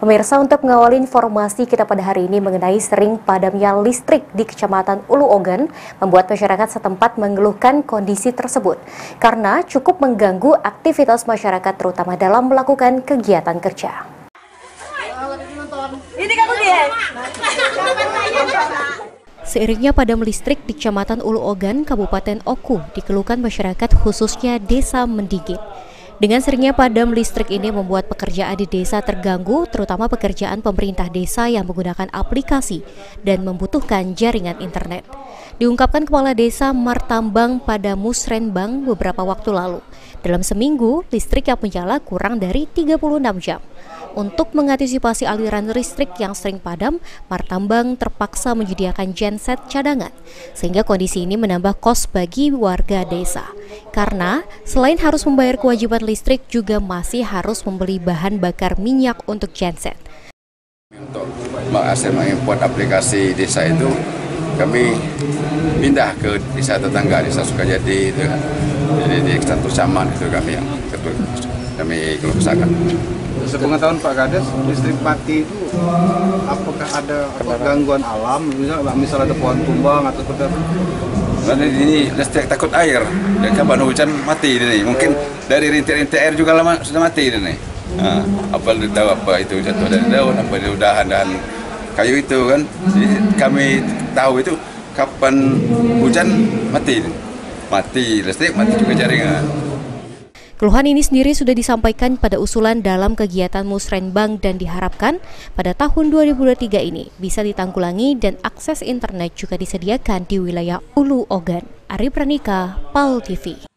Pemirsa, untuk mengawali informasi kita pada hari ini mengenai sering padamnya listrik di Kecamatan Ulu Ogan, membuat masyarakat setempat mengeluhkan kondisi tersebut karena cukup mengganggu aktivitas masyarakat terutama dalam melakukan kegiatan kerja. Seiringnya padam listrik di Kecamatan Ulu Ogan, Kabupaten Oku, dikeluhkan masyarakat khususnya Desa Mendigit. Dengan seringnya padam listrik ini membuat pekerjaan di desa terganggu, terutama pekerjaan pemerintah desa yang menggunakan aplikasi dan membutuhkan jaringan internet. Diungkapkan Kepala Desa Martambang pada Musrenbang beberapa waktu lalu. Dalam seminggu, listrik yang menyala kurang dari 36 jam. Untuk mengantisipasi aliran listrik yang sering padam, Martambang terpaksa menyediakan genset cadangan, sehingga kondisi ini menambah kos bagi warga desa. Karena selain harus membayar kewajiban listrik, juga masih harus membeli bahan bakar minyak untuk genset. Untuk mengimport aplikasi desa itu, kami pindah ke desa tetangga, desa Sukajadi itu. Jadi di satu caman itu kami keluh kesahkan. Sepengetahuan Pak Kades, listrik mati itu apakah ada gangguan alam, misal ada pohon tumbang atau Karena ini listrik takut air, dan kapan hujan mati ini. Mungkin dari rintik-rintik air juga lama sudah mati ini. Apa tahu apa itu jatuh dari daun, apa dari udahan dan kayu itu kan. Jadi kami tahu itu kapan hujan mati listrik, mati juga jaringan. Keluhan ini sendiri sudah disampaikan pada usulan dalam kegiatan Musrenbang dan diharapkan pada tahun 2023 ini bisa ditanggulangi dan akses internet juga disediakan di wilayah Ulu Ogan. Ari Pranika, PAL TV.